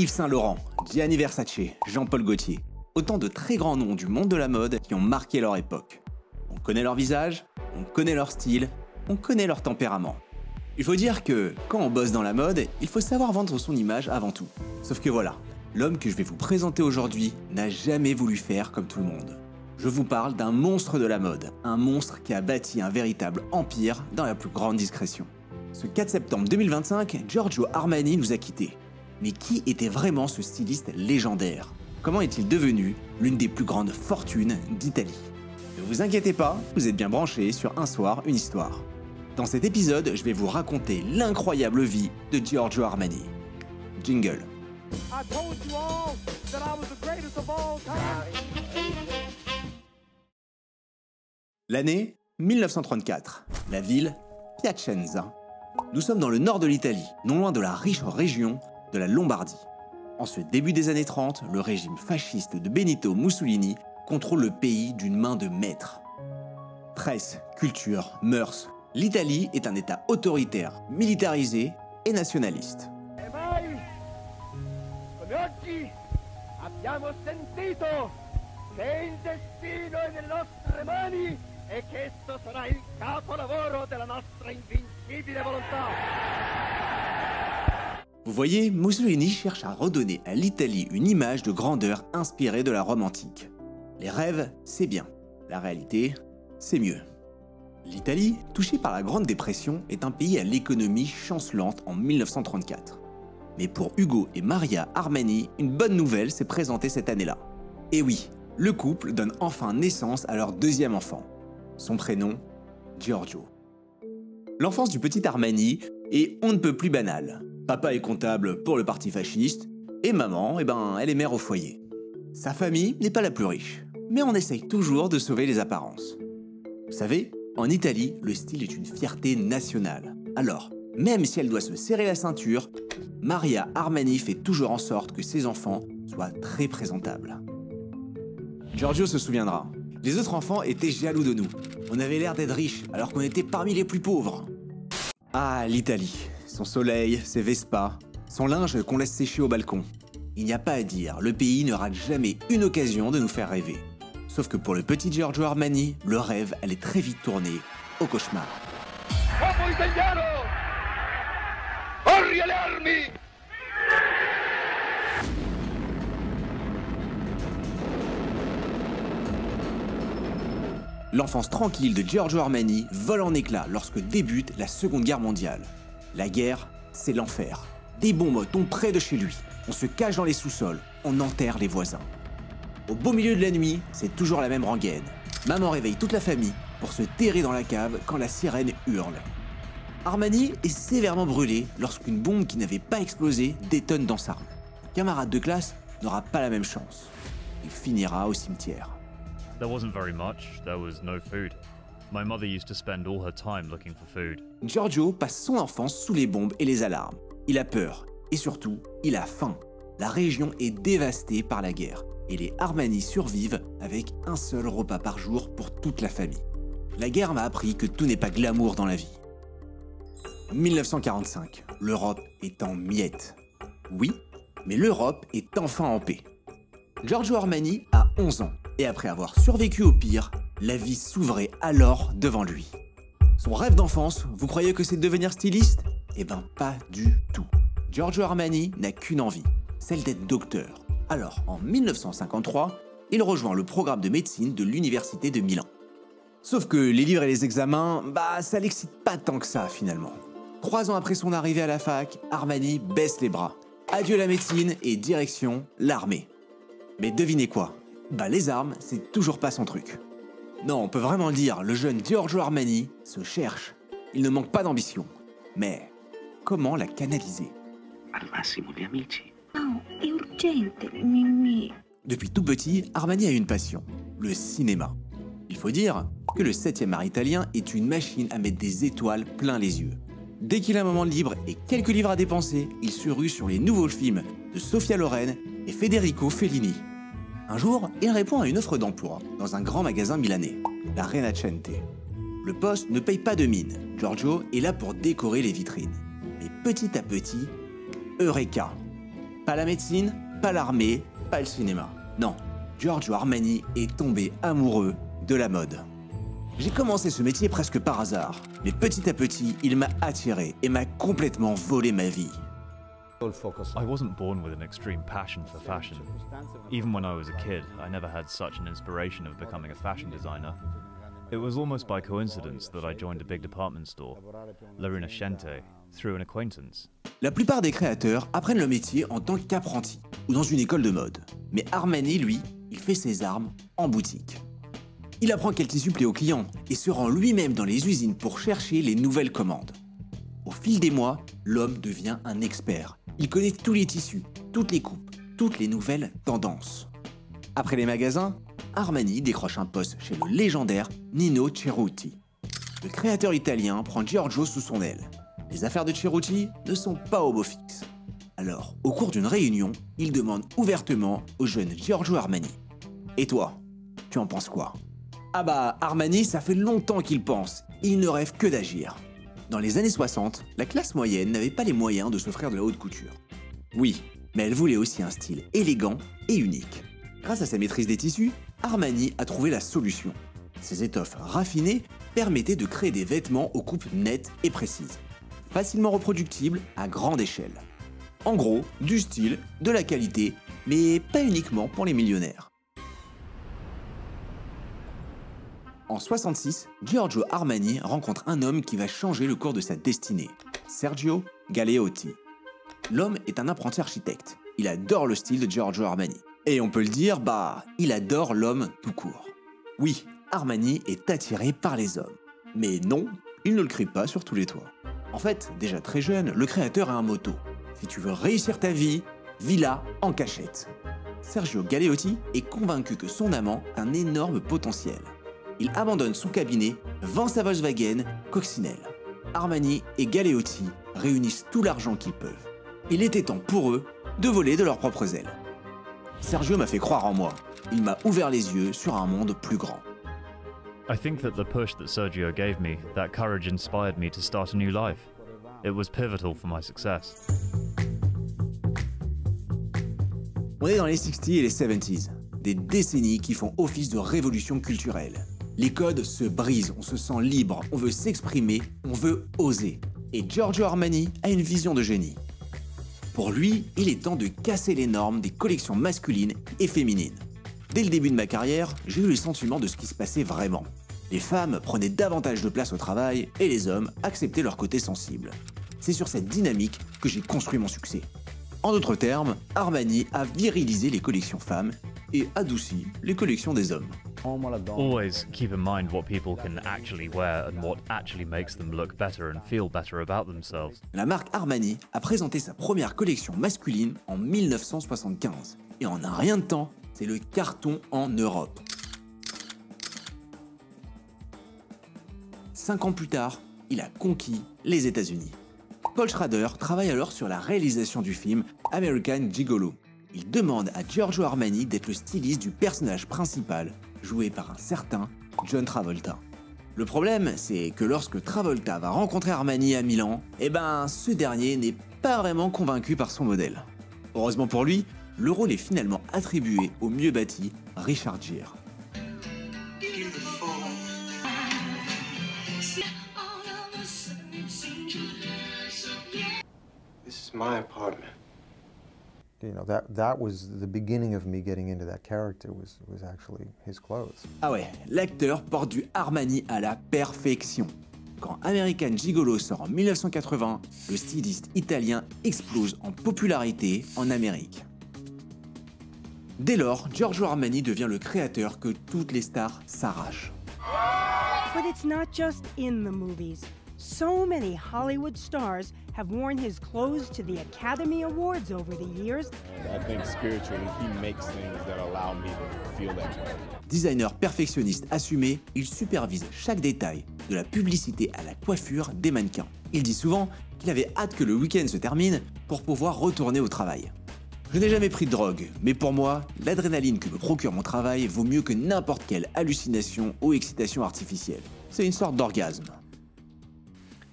Yves Saint Laurent, Gianni Versace, Jean-Paul Gaultier. Autant de très grands noms du monde de la mode qui ont marqué leur époque. On connaît leur visage, on connaît leur style, on connaît leur tempérament. Il faut dire que, quand on bosse dans la mode, il faut savoir vendre son image avant tout. Sauf que voilà, l'homme que je vais vous présenter aujourd'hui n'a jamais voulu faire comme tout le monde. Je vous parle d'un monstre de la mode, un monstre qui a bâti un véritable empire dans la plus grande discrétion. Ce 4 septembre 2025, Giorgio Armani nous a quittés. Mais qui était vraiment ce styliste légendaire ? Comment est-il devenu l'une des plus grandes fortunes d'Italie ? Ne vous inquiétez pas, vous êtes bien branchés sur Un soir, une histoire. Dans cet épisode, je vais vous raconter l'incroyable vie de Giorgio Armani. Jingle. L'année 1934. La ville Piacenza. Nous sommes dans le nord de l'Italie, non loin de la riche région de la Lombardie. En ce début des années 30, le régime fasciste de Benito Mussolini contrôle le pays d'une main de maître. Presse, culture, mœurs, l'Italie est un État autoritaire, militarisé et nationaliste. Abbiamo sentito che il destino è nelle nostre mani e che esso sarà il capolavoro della nostra invincibile volontà. Vous voyez, Mussolini cherche à redonner à l'Italie une image de grandeur inspirée de la Rome antique. Les rêves, c'est bien. La réalité, c'est mieux. L'Italie, touchée par la Grande Dépression, est un pays à l'économie chancelante en 1934. Mais pour Ugo et Maria Armani, une bonne nouvelle s'est présentée cette année-là. Et oui, le couple donne enfin naissance à leur deuxième enfant. Son prénom, Giorgio. L'enfance du petit Armani est on ne peut plus banale. Papa est comptable pour le parti fasciste, et maman, elle est mère au foyer. Sa famille n'est pas la plus riche, mais on essaye toujours de sauver les apparences. Vous savez, en Italie, le style est une fierté nationale. Alors, même si elle doit se serrer la ceinture, Maria Armani fait toujours en sorte que ses enfants soient très présentables. Giorgio se souviendra. Les autres enfants étaient jaloux de nous. On avait l'air d'être riches alors qu'on était parmi les plus pauvres. Ah, l'Italie. Son soleil, ses Vespa, son linge qu'on laisse sécher au balcon. Il n'y a pas à dire, le pays ne rate jamais une occasion de nous faire rêver. Sauf que pour le petit Giorgio Armani, le rêve allait très vite tourner au cauchemar. Popolo italiano! Corri alle armi! L'enfance tranquille de Giorgio Armani vole en éclats lorsque débute la Seconde Guerre mondiale. La guerre, c'est l'enfer. Des bombes tombent près de chez lui. On se cache dans les sous-sols. On enterre les voisins. Au beau milieu de la nuit, c'est toujours la même rengaine. Maman réveille toute la famille pour se terrer dans la cave quand la sirène hurle. Armani est sévèrement brûlé lorsqu'une bombe qui n'avait pas explosé détonne dans sa rue. Un camarade de classe n'aura pas la même chance. Il finira au cimetière. There wasn't very much, there was no food. My mother used to spend all her time looking for food. Giorgio passe son enfance sous les bombes et les alarmes. Il a peur et surtout, il a faim. La région est dévastée par la guerre et les Armani survivent avec un seul repas par jour pour toute la famille. La guerre m'a appris que tout n'est pas glamour dans la vie. 1945, l'Europe est en miettes. Oui, mais l'Europe est enfin en paix. Giorgio Armani a 11 ans et après avoir survécu au pire, la vie s'ouvrait alors devant lui. Son rêve d'enfance, vous croyez que c'est de devenir styliste ? Eh ben pas du tout. Giorgio Armani n'a qu'une envie, celle d'être docteur. Alors, en 1953, il rejoint le programme de médecine de l'université de Milan. Sauf que les livres et les examens, ça l'excite pas tant que ça finalement. 3 ans après son arrivée à la fac, Armani baisse les bras. Adieu la médecine et direction l'armée. Mais devinez quoi ? Les armes, c'est toujours pas son truc. Non, on peut vraiment le dire, le jeune Giorgio Armani se cherche. Il ne manque pas d'ambition. Mais comment la canaliser ? Al massimo gli amici. No, è urgente, Mimì. Depuis tout petit, Armani a une passion, le cinéma. Il faut dire que le 7e art italien est une machine à mettre des étoiles plein les yeux. Dès qu'il a un moment libre et quelques livres à dépenser, il se rue sur les nouveaux films de Sofia Loren et Federico Fellini. Un jour, il répond à une offre d'emploi dans un grand magasin milanais, la Rinascente. Le poste ne paye pas de mine. Giorgio est là pour décorer les vitrines. Mais petit à petit, Eureka! Pas la médecine, pas l'armée, pas le cinéma. Non, Giorgio Armani est tombé amoureux de la mode. J'ai commencé ce métier presque par hasard, mais petit à petit, il m'a attiré et m'a complètement volé ma vie. I wasn't born with an extreme passion for fashion. Even when I was a kid, I never had such an inspiration of becoming a fashion designer. It was almost by coincidence that I joined a big department store, La Rinascente, through an acquaintance. La plupart des créateurs apprennent le métier en tant qu'apprenti ou dans une école de mode. Mais Armani, lui, il fait ses armes en boutique. Il apprend quel tissu plaît aux clients et se rend lui-même dans les usines pour chercher les nouvelles commandes. Au fil des mois, l'homme devient un expert. Il connaît tous les tissus, toutes les coupes, toutes les nouvelles tendances. Après les magasins, Armani décroche un poste chez le légendaire Nino Cerruti. Le créateur italien prend Giorgio sous son aile. Les affaires de Cerruti ne sont pas au beau fixe. Alors, au cours d'une réunion, il demande ouvertement au jeune Giorgio Armani. « Et toi, tu en penses quoi ?» Ah bah, Armani, ça fait longtemps qu'il pense. Il ne rêve que d'agir. Dans les années 60, la classe moyenne n'avait pas les moyens de s'offrir de la haute couture. Oui, mais elle voulait aussi un style élégant et unique. Grâce à sa maîtrise des tissus, Armani a trouvé la solution. Ses étoffes raffinées permettaient de créer des vêtements aux coupes nettes et précises, facilement reproductibles à grande échelle. En gros, du style, de la qualité, mais pas uniquement pour les millionnaires. En 66, Giorgio Armani rencontre un homme qui va changer le cours de sa destinée, Sergio Galeotti. L'homme est un apprenti architecte. Il adore le style de Giorgio Armani. Et on peut le dire, il adore l'homme tout court. Oui, Armani est attiré par les hommes. Mais non, il ne le crie pas sur tous les toits. En fait, déjà très jeune, le créateur a un motto. Si tu veux réussir ta vie, vis-la en cachette. Sergio Galeotti est convaincu que son amant a un énorme potentiel. Il abandonne son cabinet, vend sa Volkswagen coccinelle. Armani et Galeotti réunissent tout l'argent qu'ils peuvent. Il était temps pour eux de voler de leurs propres ailes. Sergio m'a fait croire en moi. Il m'a ouvert les yeux sur un monde plus grand. I think that the push that Sergio gave me, that courage inspired me to start a new life. It was pivotal for my success. On est dans les 60s et les 70s, des décennies qui font office de révolution culturelle. Les codes se brisent, on se sent libre, on veut s'exprimer, on veut oser. Et Giorgio Armani a une vision de génie. Pour lui, il est temps de casser les normes des collections masculines et féminines. Dès le début de ma carrière, j'ai eu le sentiment de ce qui se passait vraiment. Les femmes prenaient davantage de place au travail et les hommes acceptaient leur côté sensible. C'est sur cette dynamique que j'ai construit mon succès. En d'autres termes, Armani a virilisé les collections femmes et adouci les collections des hommes. Always keep in mind what people can actually wear and what actually makes them look better and feel better about themselves. La marque Armani a présenté sa première collection masculine en 1975. Et en un rien de temps, c'est le carton en Europe. 5 ans plus tard, il a conquis les États-Unis. Paul Schrader travaille alors sur la réalisation du film American Gigolo. Il demande à Giorgio Armani d'être le styliste du personnage principal, joué par un certain John Travolta. Le problème, c'est que lorsque Travolta va rencontrer Armani à Milan, ce dernier n'est pas vraiment convaincu par son modèle. Heureusement pour lui, le rôle est finalement attribué au mieux bâti Richard Gere. This is my apartment. You know, that was the beginning of me getting into that character was actually his clothes. Ah ouais, l'acteur porte du Armani à la perfection. Quand American Gigolo sort en 1980, le styliste italien explose en popularité en Amérique. Dès lors, Giorgio Armani devient le créateur que toutes les stars s'arrachent. But it's not just in the movies. So many Hollywood stars have worn his clothes to the Academy Awards over the years. I think spiritually, he makes things that allow me to feel that way. Designer perfectionniste assumé, il supervise chaque détail, de la publicité à la coiffure des mannequins. Il dit souvent qu'il avait hâte que le week-end se termine pour pouvoir retourner au travail. Je n'ai jamais pris de drogue, mais pour moi, l'adrénaline que me procure mon travail vaut mieux que n'importe quelle hallucination ou excitation artificielle. C'est une sorte d'orgasme.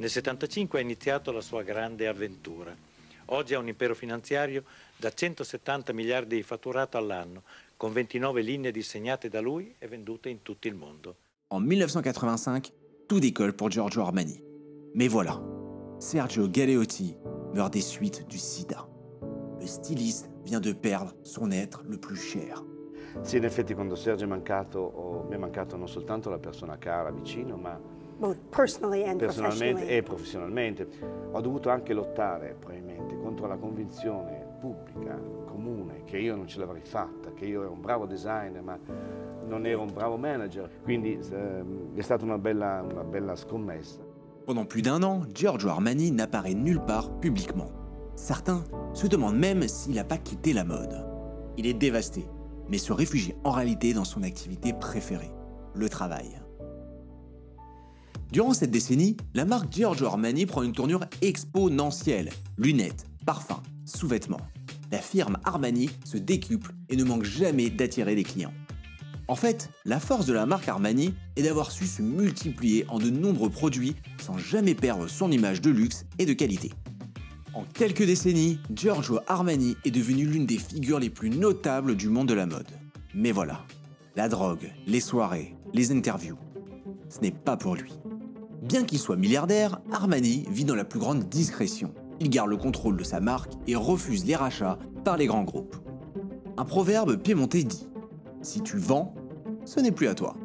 Nel 1975 ha iniziato la sua grande avventura. Oggi ha un impero finanziario da 170 miliardi di fatturato all'anno, con 29 linee disegnate da lui e vendute in tutto il mondo. En 1985, tout décolle pour Giorgio Armani. Mais voilà, Sergio Galeotti meurt des suites du sida. Le styliste vient de perdre son être le plus cher. Sì, in effetti quando Sergio è mancato, mi è mancato non soltanto la persona cara vicino, ma Both personally and personalmente professionally. e professionalmente. Ho dovuto anche lottare, probabilmente, contro la convinzione pubblica, comune, che io non ce l'avrei fatta, che io ero un bravo designer, ma non ero un bravo manager. Quindi è stata una bella scommessa. Pendant plus d'1 an, Giorgio Armani n'apparaît nulle part publiquement. Certains se demandent même s'il n'a pas quitté la mode. Il est dévasté, mais se réfugie en réalité dans son activité préférée, le travail. Durant cette décennie, la marque Giorgio Armani prend une tournure exponentielle. Lunettes, parfums, sous-vêtements. La firme Armani se décuple et ne manque jamais d'attirer des clients. En fait, la force de la marque Armani est d'avoir su se multiplier en de nombreux produits sans jamais perdre son image de luxe et de qualité. En quelques décennies, Giorgio Armani est devenu l'une des figures les plus notables du monde de la mode. Mais voilà, la drogue, les soirées, les interviews, ce n'est pas pour lui. Bien qu'il soit milliardaire, Armani vit dans la plus grande discrétion. Il garde le contrôle de sa marque et refuse les rachats par les grands groupes. Un proverbe piémontais dit « Si tu vends, ce n'est plus à toi ».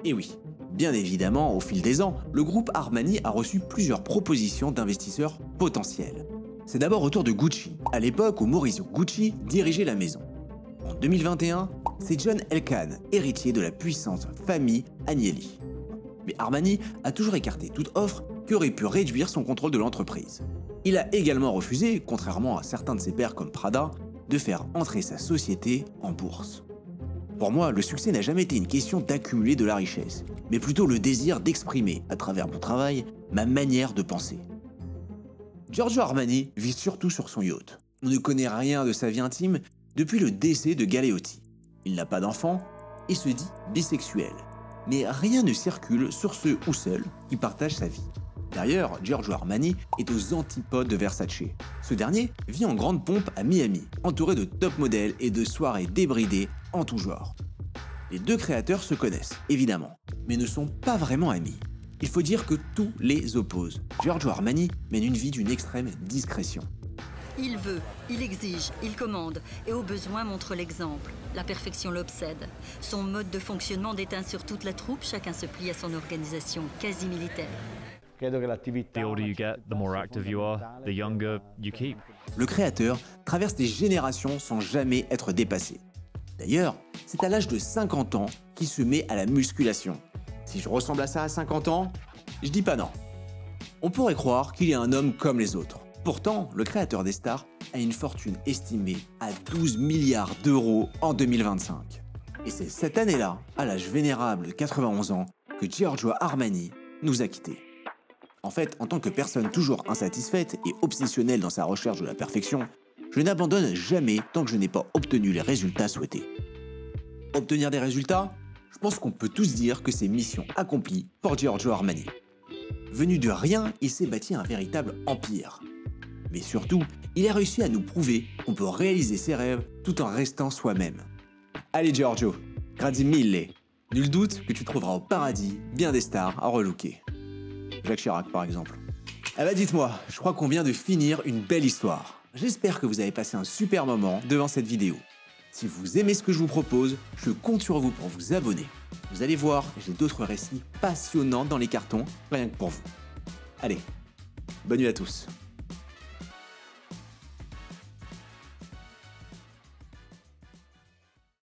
Et oui, bien évidemment, au fil des ans, le groupe Armani a reçu plusieurs propositions d'investisseurs potentiels. C'est d'abord au tour de Gucci, à l'époque où Maurizio Gucci dirigeait la maison. En 2021, c'est John Elkann, héritier de la puissante famille Agnelli. Mais Armani a toujours écarté toute offre qui aurait pu réduire son contrôle de l'entreprise. Il a également refusé, contrairement à certains de ses pairs comme Prada, de faire entrer sa société en bourse. Pour moi, le succès n'a jamais été une question d'accumuler de la richesse, mais plutôt le désir d'exprimer, à travers mon travail, ma manière de penser. Giorgio Armani vit surtout sur son yacht. On ne connaît rien de sa vie intime depuis le décès de Galeotti. Il n'a pas d'enfant et se dit bisexuel. Mais rien ne circule sur ce ou celle qui partage sa vie. D'ailleurs, Giorgio Armani est aux antipodes de Versace. Ce dernier vit en grande pompe à Miami, entouré de top modèles et de soirées débridées en tout genre. Les deux créateurs se connaissent, évidemment, mais ne sont pas vraiment amis. Il faut dire que tout les oppose. Giorgio Armani mène une vie d'une extrême discrétion. Il veut, il exige, il commande et au besoin montre l'exemple. La perfection l'obsède. Son mode de fonctionnement déteint sur toute la troupe, chacun se plie à son organisation quasi militaire. The older you get, the more active you are, the younger you keep. Le créateur traverse des générations sans jamais être dépassé. D'ailleurs, c'est à l'âge de 50 ans qu'il se met à la musculation. Si je ressemble à ça à 50 ans, je dis pas non. On pourrait croire qu'il est un homme comme les autres. Pourtant, le créateur des stars a une fortune estimée à 12 milliards d'euros en 2025. Et c'est cette année-là, à l'âge vénérable de 91 ans, que Giorgio Armani nous a quittés. En fait, en tant que personne toujours insatisfaite et obsessionnelle dans sa recherche de la perfection, je n'abandonne jamais tant que je n'ai pas obtenu les résultats souhaités. Obtenir des résultats? Je pense qu'on peut tous dire que c'est mission accomplie pour Giorgio Armani. Venu de rien, il s'est bâti un véritable empire. Mais surtout, il a réussi à nous prouver qu'on peut réaliser ses rêves tout en restant soi-même. Allez Giorgio, grazie mille. Nul doute que tu trouveras au paradis bien des stars à relooker. Jacques Chirac par exemple. Ah bah dites-moi, je crois qu'on vient de finir une belle histoire. J'espère que vous avez passé un super moment devant cette vidéo. Si vous aimez ce que je vous propose, je compte sur vous pour vous abonner. Vous allez voir, j'ai d'autres récits passionnants dans les cartons, rien que pour vous. Allez, bonne nuit à tous.